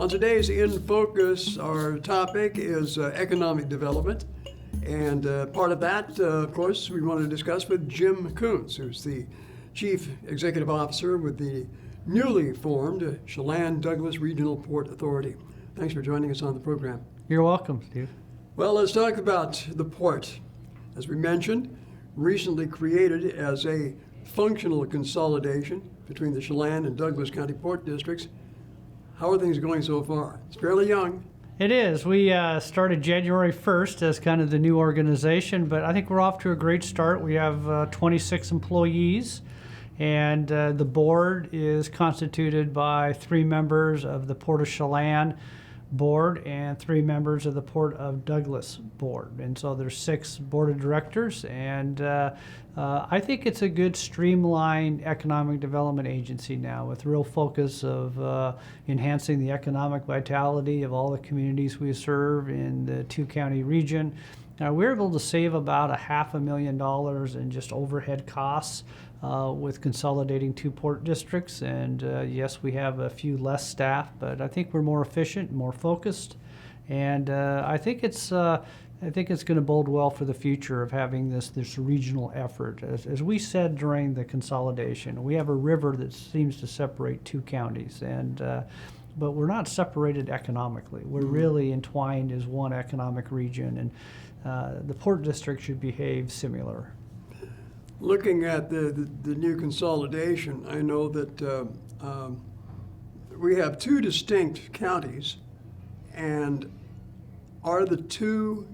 On today's In Focus, our topic is economic development. And part of that, of course, we want to discuss with Jim Kuntz, who's the Chief Executive Officer with the newly formed Chelan-Douglas Regional Port Authority. Thanks for joining us on the program. You're welcome, Steve. Well, let's talk about the port. As we mentioned, recently created as a functional consolidation between the Chelan and Douglas County Port Districts. How are things going so far? It's fairly young. It is. We started January 1st as kind of the new organization, but I think we're off to a great start. We have 26 employees, and the board is constituted by 3 members of the Port of Chelan board and 3 members of the Port of Douglas board. And so there's 6 board of directors, and I think it's a good streamlined economic development agency now with real focus of enhancing the economic vitality of all the communities we serve in the 2-county region. We're able to save about $500,000 in just overhead costs with consolidating 2 port districts, and yes, we have a few less staff, but I think we're more efficient, more focused, and I think it's going to bode well for the future of having this regional effort. As we said during the consolidation, we have a river that seems to separate 2 counties, and but we're not separated economically. We're really entwined as one economic region, and the port district should behave similar. Looking at the new consolidation, I know that we have 2 distinct counties, and are the 2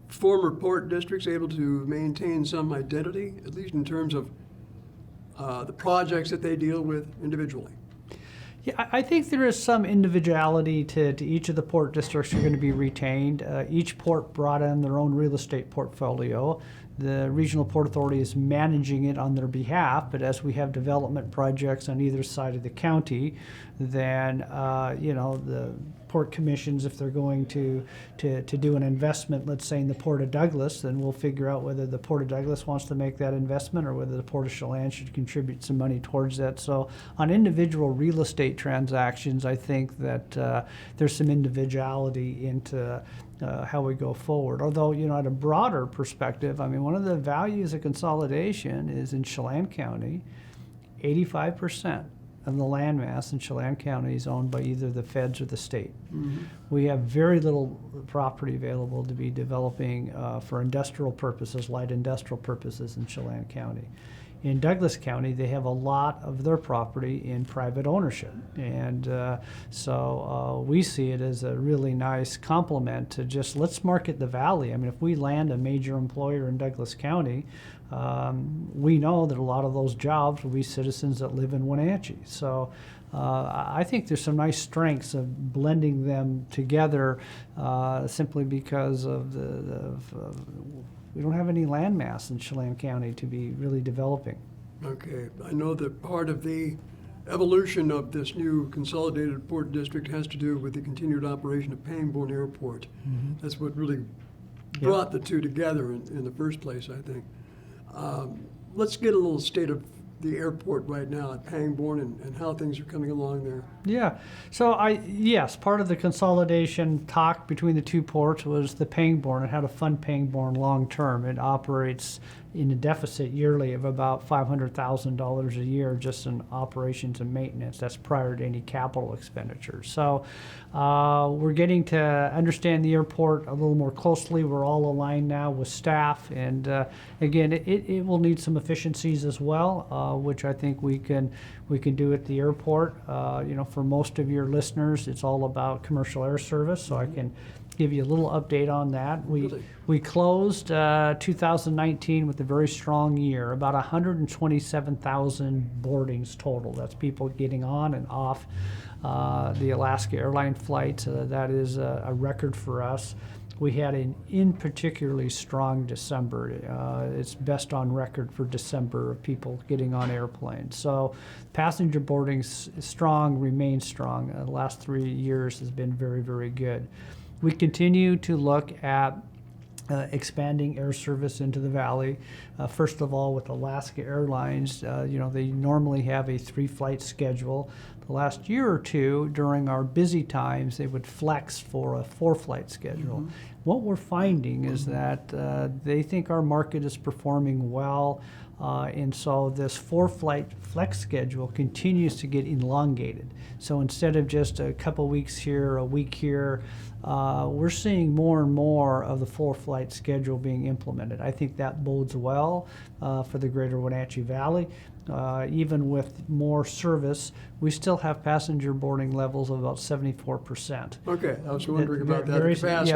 former port districts able to maintain some identity, at least in terms of the projects that they deal with individually? Yeah, I think there is some individuality to each of the port districts are going to be retained. Each port brought in their own real estate portfolio. The Regional Port Authority is managing it on their behalf, but as we have development projects on either side of the county, then the port commissions, if they're going to do an investment, let's say in the Port of Douglas, then we'll figure out whether the Port of Douglas wants to make that investment or whether the Port of Chelan should contribute some money towards that. So on individual real estate transactions, I think that there's some individuality into how we go forward. Although, at a broader perspective, I mean, one of the values of consolidation is in Chelan County, 85% of the landmass in Chelan County is owned by either the feds or the state. Mm-hmm. We have very little property available to be developing for industrial purposes, light industrial purposes in Chelan County. In Douglas County, they have a lot of their property in private ownership. And so we see it as a really nice complement to just let's market the valley. I mean, if we land a major employer in Douglas County, we know that a lot of those jobs will be citizens that live in Wenatchee. So I think there's some nice strengths of blending them together simply because of we don't have any landmass in Chelan County to be really developing. Okay, I know that part of the evolution of this new consolidated port district has to do with the continued operation of Pangbourne Airport. Mm-hmm. That's what really brought the 2 together in the first place, I think. Let's get a little state of the airport right now at Pangbourne and how things are coming along there. Yeah, so yes, part of the consolidation talk between the 2 ports was the Pangbourne and how to fund Pangbourne long term. It operates in a deficit yearly of about $500,000 a year just in operations and maintenance. That's prior to any capital expenditures. So we're getting to understand the airport a little more closely. We're all aligned now with staff, and again, it will need some efficiencies as well, which I think we can do at the airport. For most of your listeners, it's all about commercial air service, so I can give you a little update on that. We closed 2019 with a very strong year, about 127,000 boardings total. That's people getting on and off the Alaska airline flights. That is a record for us. We had an particularly strong December. It's best on record for December of people getting on airplanes. So passenger boarding is strong, remains strong. The last 3 years has been very, very good. We continue to look at expanding air service into the valley. First of all, with Alaska Airlines, they normally have a 3-flight schedule. The last year or two, during our busy times, they would flex for a 4-flight schedule. What we're finding is that they think our market is performing well, and so this 4-flight flex schedule continues to get elongated. So instead of just a couple weeks here, a week here, we're seeing more and more of the 4-flight schedule being implemented. I think that bodes well for the greater Wenatchee Valley. Even with more service, we still have passenger boarding levels of about 74%. Okay, I was wondering about that Very, capacity.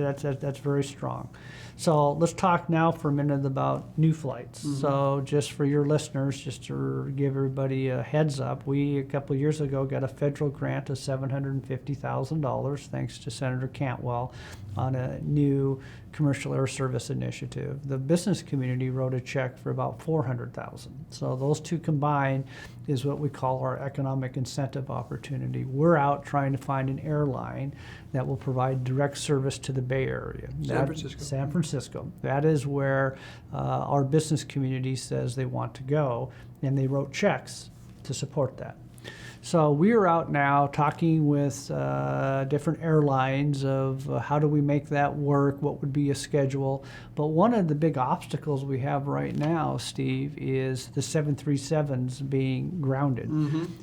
yeah, that's very strong. So let's talk now for a minute about new flights. So just for your listeners, just to give everybody a heads up, we a couple of years ago got a federal grant of $750,000 thanks to Senator Cantwell on a new commercial air service initiative. The business community wrote a check for about $400,000. So those two combined is what we call our economic incentive opportunity. We're out trying to find an airline that will provide direct service to the Bay Area. San Francisco. That is where our business community says they want to go, and they wrote checks to support that. So we are out now talking with different airlines of how do we make that work, what would be a schedule. But one of the big obstacles we have right now, Steve, is the 737s being grounded.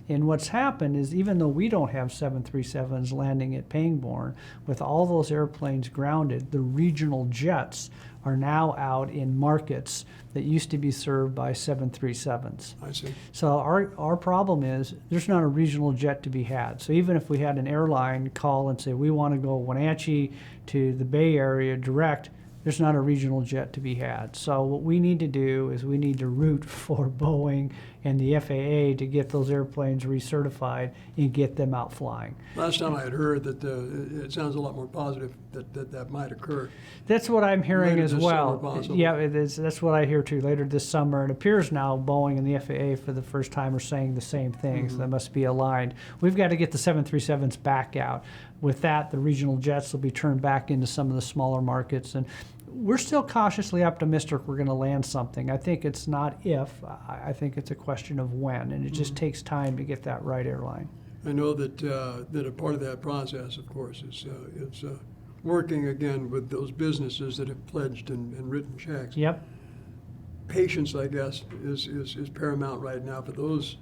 And what's happened is even though we don't have 737s landing at Pangbourne, with all those airplanes grounded, the regional jets are now out in markets that used to be served by 737s. I see. So our problem is there's not a regional jet to be had. So even if we had an airline call and say we want to go Wenatchee to the Bay Area direct, there's not a regional jet to be had. So what we need to do is we need to root for Boeing and the FAA to get those airplanes recertified and get them out flying. Last time I had heard that it sounds a lot more positive that might occur. That's what I'm hearing Later as this well. summer, possibly. Yeah, it is. That's what I hear too. Later this summer, it appears now Boeing and the FAA for the first time are saying the same thing. So they must be aligned. We've got to get the 737s back out. With that, the regional jets will be turned back into some of the smaller markets, and we're still cautiously optimistic we're going to land something. I think it's not if, I think it's a question of when, and it just takes time to get that right airline. I know that a part of that process, of course, is working again with those businesses that have pledged and written checks. Yep. Patience, I guess, is paramount right now for those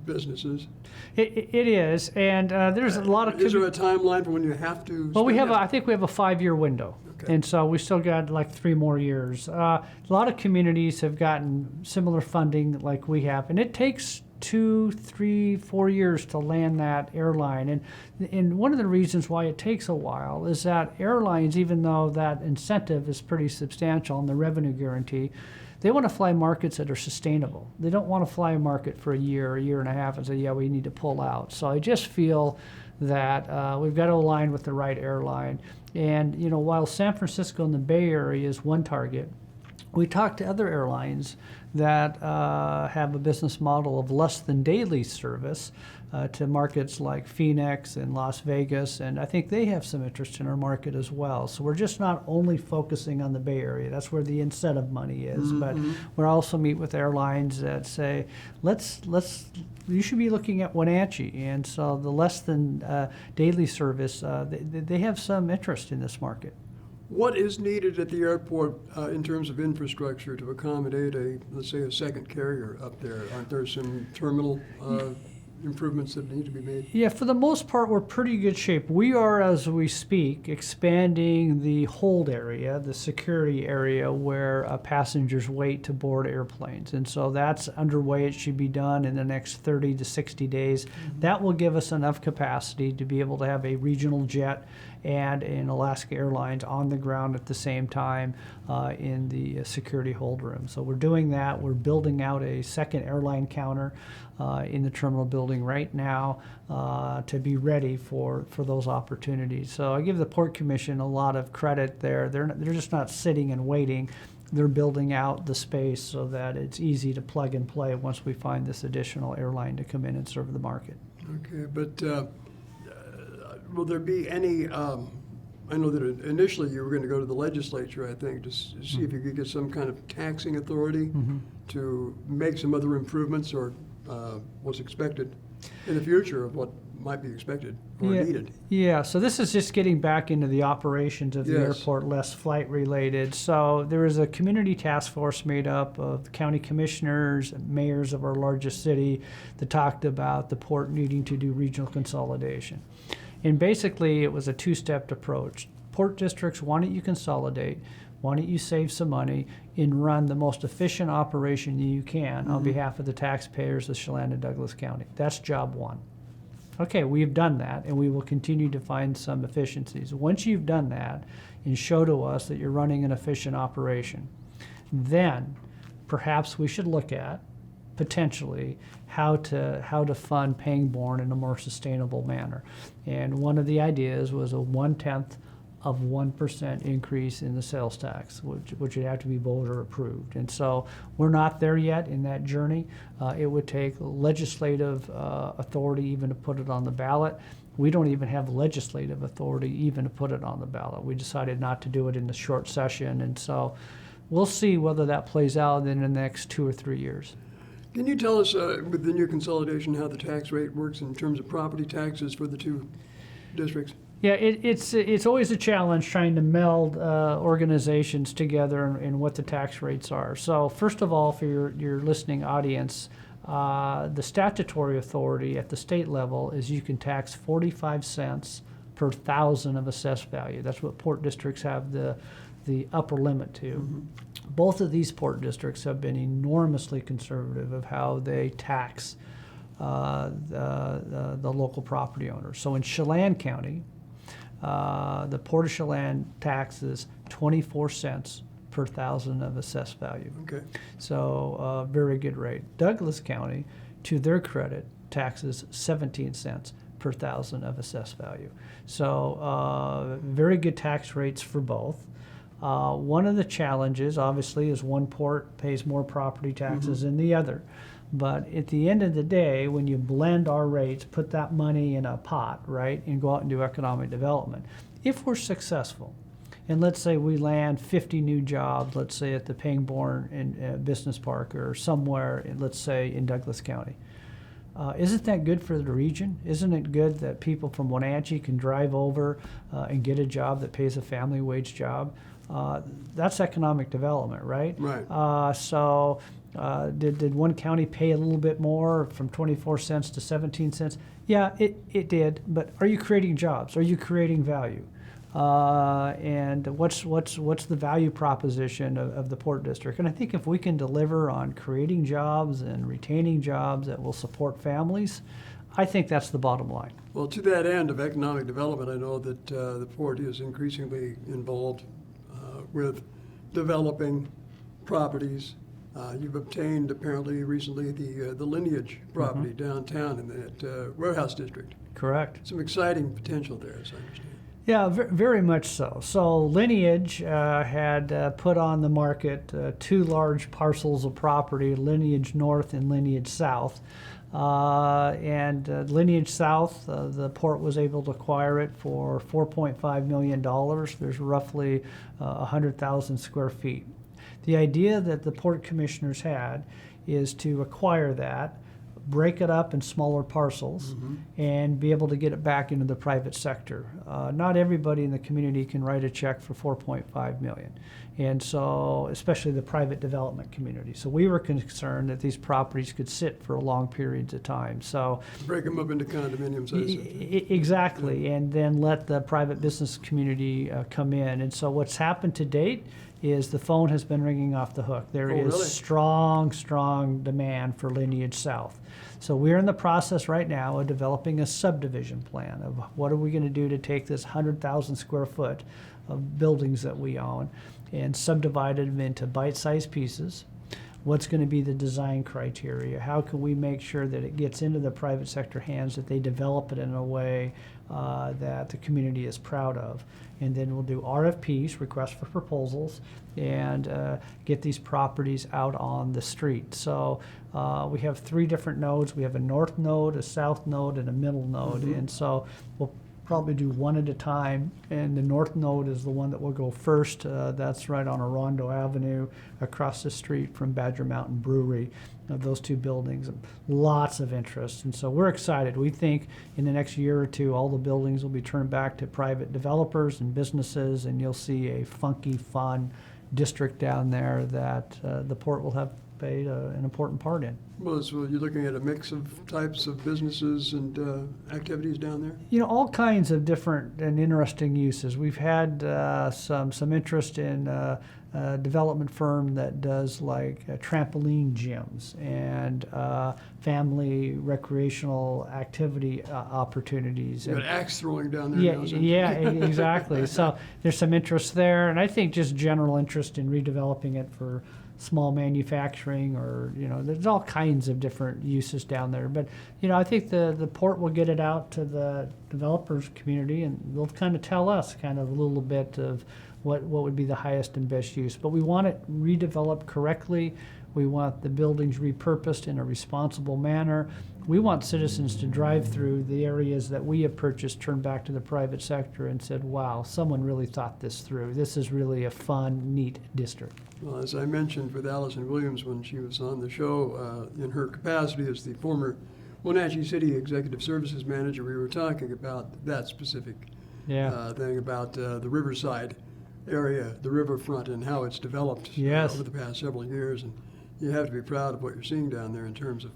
businesses. It is, and there's a lot of. Is there a timeline for when you have to? Well, I think we have a 5-year window. Okay. And so we still got like 3 more years. A lot of communities have gotten similar funding like we have, and it takes 2, 3, 4 years to land that airline. And one of the reasons why it takes a while is that airlines, even though that incentive is pretty substantial and the revenue guarantee, they want to fly markets that are sustainable. They don't want to fly a market for a year and a half and say, yeah, we need to pull out. So I just feel that we've got to align with the right airline. And, while San Francisco and the Bay Area is one target, we talked to other airlines that have a business model of less than daily service to markets like Phoenix and Las Vegas, and I think they have some interest in our market as well. So we're just not only focusing on the Bay Area. That's where the incentive money is, but we also meet with airlines that say, you should be looking at Wenatchee. And so the less than daily service, they have some interest in this market. What is needed at the airport in terms of infrastructure to accommodate let's say, a second carrier up there? Aren't there some terminal improvements that need to be made? Yeah, for the most part, we're pretty good shape. We are, as we speak, expanding the hold area, the security area where passengers wait to board airplanes. And so that's underway. It should be done in the next 30 to 60 days. That will give us enough capacity to be able to have a regional jet and an Alaska Airlines on the ground at the same time in the security hold room. So we're doing that. We're building out a second airline counter in the terminal building right now to be ready for those opportunities. So I give the Port Commission a lot of credit there. They're just not sitting and waiting. They're building out the space so that it's easy to plug and play once we find this additional airline to come in and serve the market. Okay, but will there be any I know that initially you were going to go to the legislature, I think, to see if you could get some kind of taxing authority to make some other improvements or what's expected in the future of what might be expected or needed. Yeah, so this is just getting back into the operations of the airport, less flight related. So there is a community task force made up of county commissioners, mayors of our largest city that talked about the port needing to do regional consolidation. And basically it was a two-step approach. Port districts, why don't you consolidate? Why don't you save some money and run the most efficient operation you can on behalf of the taxpayers of Chelan and Douglas County? That's job one. Okay, we've done that, and we will continue to find some efficiencies. Once you've done that and show to us that you're running an efficient operation, then perhaps we should look at potentially how to fund Pangbourne in a more sustainable manner. And one of the ideas was a 1/10 of 1% increase in the sales tax, which would have to be voter approved. And so we're not there yet in that journey. It would take legislative authority even to put it on the ballot. We don't even have legislative authority even to put it on the ballot. We decided not to do it in the short session, and so we'll see whether that plays out in the next 2 or 3 years. Can you tell us, with the new consolidation, how the tax rate works in terms of property taxes for the two districts? Yeah, it's always a challenge trying to meld organizations together and what the tax rates are. So first of all, for your listening audience, the statutory authority at the state level is you can tax 45 cents per thousand of assessed value. That's what port districts have the upper limit to. Both of these port districts have been enormously conservative of how they tax the local property owners. So in Chelan County, the Port of Chelan taxes 24 cents per thousand of assessed value. Okay. So very good rate. Douglas County, to their credit, taxes 17 cents per thousand of assessed value. So very good tax rates for both. One of the challenges, obviously, is one port pays more property taxes than the other. But at the end of the day, when you blend our rates, put that money in a pot, right, and go out and do economic development, if we're successful, and let's say we land 50 new jobs, let's say at the Pangbourne Business Park or somewhere, let's say in Douglas County, isn't that good for the region? Isn't it good that people from Wenatchee can drive over and get a job that pays a family wage job? That's economic development, right? Right. So did one county pay a little bit more from 24 cents to 17 cents? Yeah, it did. But are you creating jobs? Are you creating value? And what's the value proposition of the Port District? And I think if we can deliver on creating jobs and retaining jobs that will support families, I think that's the bottom line. Well, to that end of economic development, I know that the port is increasingly involved with developing properties. You've obtained apparently recently the Lineage property downtown in that warehouse district. Correct. Some exciting potential there, as I understand. Yeah, very much so. So Lineage had put on the market two large parcels of property, Lineage North and Lineage South. And Lineage South, the port was able to acquire it for $4.5 million. There's roughly 100,000 square feet. The idea that the port commissioners had is to acquire that, break it up in smaller parcels, and be able to get it back into the private sector. Not everybody in the community can write a check for $4.5 million. And so, especially the private development community. So we were concerned that these properties could sit for long periods of time. So break them up into condominiums. Exactly, and then let the private business community come in. And so what's happened to date is the phone has been ringing off the hook. There is really? strong demand for Lineage South. So we're in the process right now of developing a subdivision plan of what are we going to do to take this 100,000 square foot of buildings that we own and subdivide them into bite-sized pieces. What's going to be the design criteria? How can we make sure that it gets into the private sector hands, that they develop it in a way that the community is proud of? And then we'll do RFPs, requests for proposals, and get these properties out on the street. So we have 3 different nodes. We have a north node, a south node, and a middle node. And so we'll probably do one at a time, and the north node is the one that will go first. That's right on Orondo Avenue, across the street from Badger Mountain Brewery. Those two buildings, lots of interest, and so we're excited. We think in the next year or two, all the buildings will be turned back to private developers and businesses, and you'll see a funky, fun district down there that the port will have played an important part in. Well, so you're looking at a mix of types of businesses and activities down there? You know, all kinds of different and interesting uses. We've had some interest in a development firm that does like trampoline gyms and family recreational activity opportunities. You got axe throwing down there Yeah, now, isn't yeah, exactly. So there's some interest there, and I think just general interest in redeveloping it for small manufacturing, or there's all kinds of different uses down there. But I think the port will get it out to the developers community, and they'll kind of tell us kind of a little bit of what would be the highest and best use. But we want it redeveloped correctly. We want the buildings repurposed in a responsible manner. We want citizens to drive through the areas that we have purchased, turn back to the private sector and said, wow, someone really thought this through. This is really a fun, neat district. Well, as I mentioned with Allison Williams when she was on the show, in her capacity as the former Wenatchee City Executive Services Manager, we were talking about that specific thing about the Riverside area, the riverfront, and how it's developed over the past several years. And you have to be proud of what you're seeing down there in terms of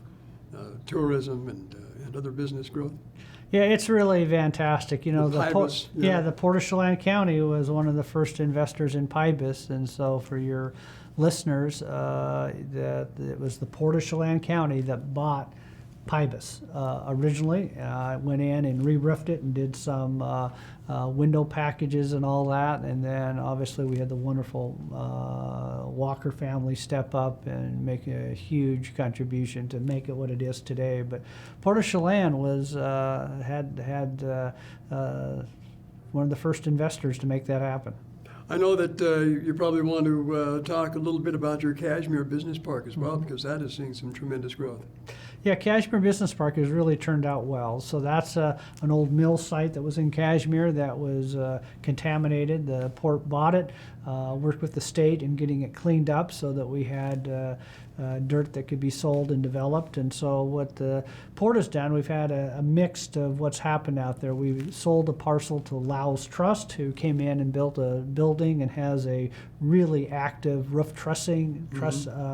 tourism and other business growth. Yeah, it's really fantastic. The Port of Chelan County was one of the first investors in Pybus, and so for your listeners, that it was the Port of Chelan County that bought Pybus originally. Went in and re-roofed it and did some window packages and all that, and then obviously we had the wonderful Walker family step up and make a huge contribution to make it what it is today. But Port of Chelan was had one of the first investors to make that happen. I know that you probably want to talk a little bit about your Cashmere Business Park as well, because that is seeing some tremendous growth. Yeah, Cashmere Business Park has really turned out well. So that's an old mill site that was in Cashmere that was contaminated. The port bought it, worked with the state in getting it cleaned up so that we had dirt that could be sold and developed. And so what the port has done, we've had a mix of what's happened out there. We sold a parcel to Lau's Trust, who came in and built a building and has a really active roof truss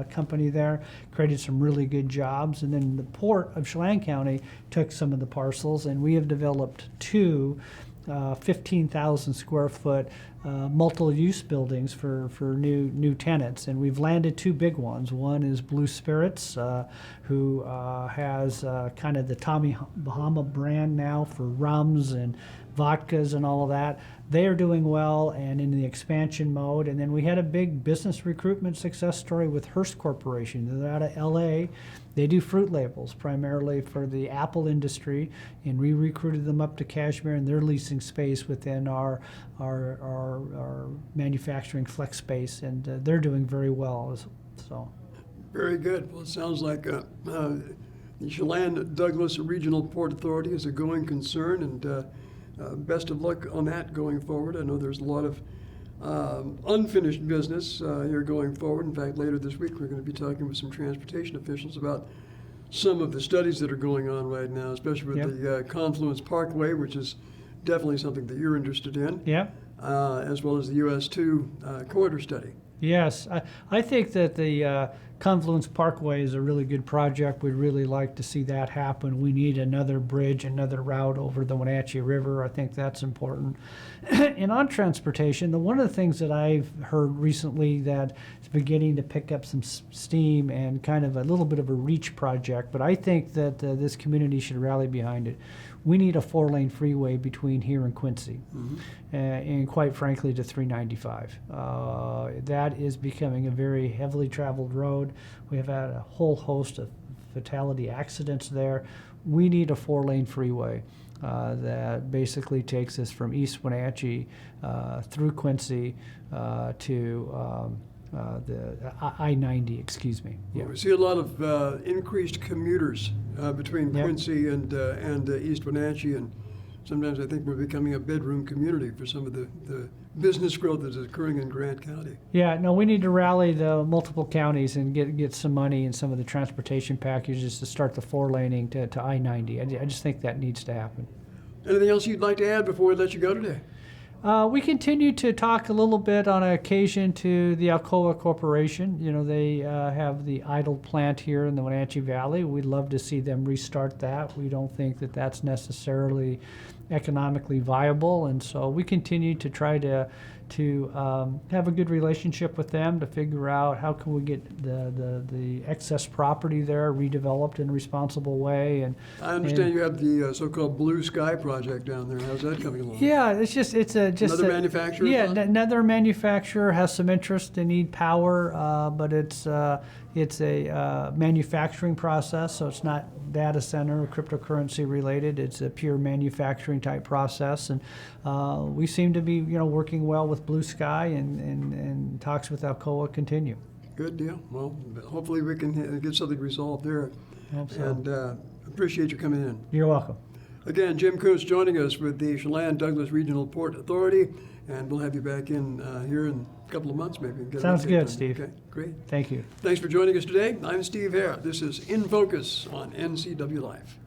company there, created some really good jobs. And then the Port of Chelan County took some of the parcels, and we have developed two 15,000 square foot multi-use buildings for new tenants, and we've landed two big ones. One is Blue Spirits, who has kind of the Tommy Bahama brand now for rums and vodkas and all of that. They are doing well and in the expansion mode. And then we had a big business recruitment success story with Hearst Corporation. They're out of LA. They do fruit labels primarily for the apple industry, and we recruited them up to Cashmere, and they're leasing space within our manufacturing flex space, and they're doing very well. So. Very good. Well, it sounds like the Chelan Douglas Regional Port Authority is a going concern, and best of luck on that going forward. I know there's a lot of unfinished business here going forward. In fact, later this week we're going to be talking with some transportation officials about some of the studies that are going on right now, especially with the Confluence Parkway, which is definitely something that you're interested in, as well as the US 2 corridor study. Yes, I think that the Confluence Parkway is a really good project. We'd really like to see that happen. We need another bridge, another route over the Wenatchee River. I think that's important. And on transportation, one of the things that I've heard recently that is beginning to pick up some steam and kind of a little bit of a reach project, but I think that this community should rally behind it. We need a 4-lane freeway between here and Quincy, and quite frankly to 395. That is becoming a very heavily traveled road. We have had a whole host of fatality accidents there. We need a 4-lane freeway that basically takes us from East Wenatchee through Quincy to the I-90, excuse me. Well, we see a lot of increased commuters between Quincy and East Wenatchee, and sometimes I think we're becoming a bedroom community for some of the business growth that is occurring in Grant County. Yeah, no, we need to rally the multiple counties and get some money in some of the transportation packages to start the 4-laning to I-90. I just think that needs to happen. Anything else you'd like to add before we let you go today? We continue to talk a little bit on occasion to the Alcoa Corporation. You know, they have the idle plant here in the Wenatchee Valley. We'd love to see them restart that. We don't think that that's necessarily economically viable, and so we continue to try to have a good relationship with them to figure out how can we get the excess property there redeveloped in a responsible way. And I understand you have the so-called Blue Sky project down there. How's that coming along? yeah, it's Another manufacturer? Yeah, another manufacturer has some interest. They need power, but it's a manufacturing process, so it's not data center or cryptocurrency related. It's a pure manufacturing type process, and we seem to be working well with Blue Sky, and talks with Alcoa continue. Good deal. Well, hopefully we can get something resolved there. Hope so. And appreciate you coming in. You're welcome. Again, Jim Kuntz joining us with the Chelan-Douglas Regional Port Authority, and we'll have you back in here in a couple of months maybe. Get an Sounds update good, on it. Steve. Okay, great. Thank you. Thanks for joining us today. I'm Steve Hare. This is In Focus on NCW Life.